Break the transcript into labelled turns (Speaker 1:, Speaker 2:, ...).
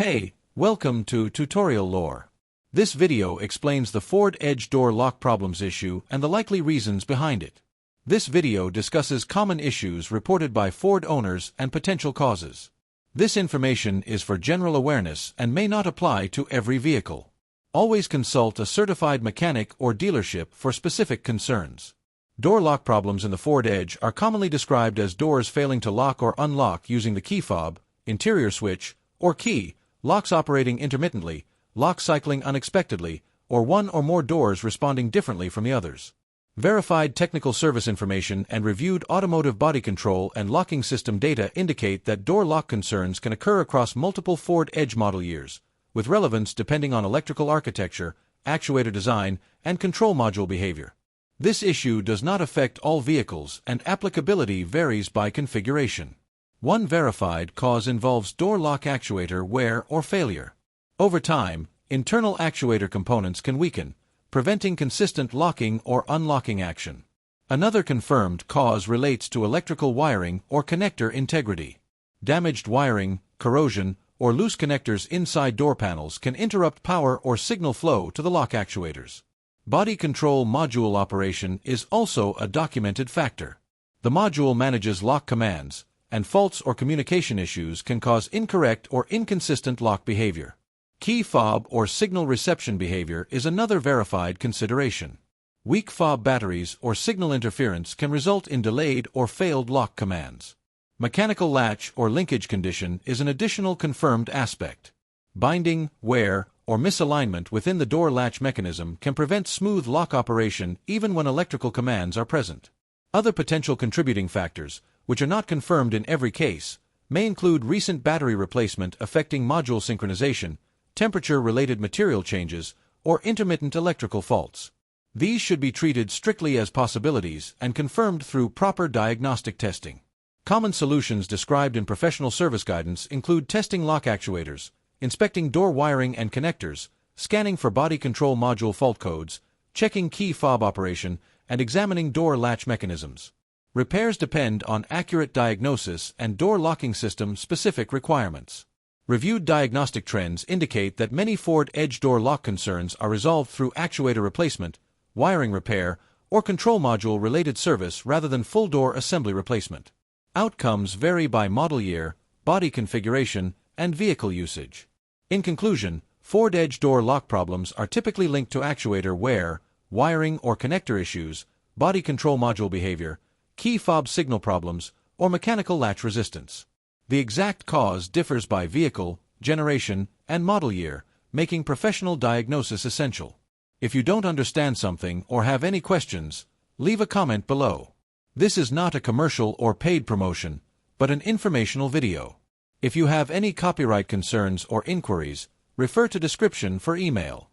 Speaker 1: Hey, welcome to Tutorial Lore. This video explains the Ford Edge door lock problems issue and the likely reasons behind it. This video discusses common issues reported by Ford owners and potential causes. This information is for general awareness and may not apply to every vehicle. Always consult a certified mechanic or dealership for specific concerns. Door lock problems in the Ford Edge are commonly described as doors failing to lock or unlock using the key fob, interior switch, or key, locks operating intermittently, lock cycling unexpectedly, or one or more doors responding differently from the others. Verified technical service information and reviewed automotive body control and locking system data indicate that door lock concerns can occur across multiple Ford Edge model years, with relevance depending on electrical architecture, actuator design, and control module behavior. This issue does not affect all vehicles and applicability varies by configuration. One verified cause involves door lock actuator wear or failure. Over time, internal actuator components can weaken, preventing consistent locking or unlocking action. Another confirmed cause relates to electrical wiring or connector integrity. Damaged wiring, corrosion, or loose connectors inside door panels can interrupt power or signal flow to the lock actuators. Body control module operation is also a documented factor. The module manages lock commands, and faults or communication issues can cause incorrect or inconsistent lock behavior. Key fob or signal reception behavior is another verified consideration. Weak fob batteries or signal interference can result in delayed or failed lock commands. Mechanical latch or linkage condition is an additional confirmed aspect. Binding, wear, or misalignment within the door latch mechanism can prevent smooth lock operation even when electrical commands are present. Other potential contributing factors, which are not confirmed in every case, may include recent battery replacement affecting module synchronization, temperature-related material changes, or intermittent electrical faults. These should be treated strictly as possibilities and confirmed through proper diagnostic testing. Common solutions described in professional service guidance include testing lock actuators, inspecting door wiring and connectors, scanning for body control module fault codes, checking key fob operation, and examining door latch mechanisms. Repairs depend on accurate diagnosis and door locking system specific requirements. Reviewed diagnostic trends indicate that many Ford Edge door lock concerns are resolved through actuator replacement, wiring repair, or control module related service rather than full door assembly replacement. Outcomes vary by model year, body configuration, and vehicle usage. In conclusion, Ford Edge door lock problems are typically linked to actuator wear, wiring or connector issues, body control module behavior, key fob signal problems, or mechanical latch resistance. The exact cause differs by vehicle, generation, and model year, making professional diagnosis essential. If you don't understand something or have any questions, leave a comment below. This is not a commercial or paid promotion, but an informational video. If you have any copyright concerns or inquiries, refer to description for email.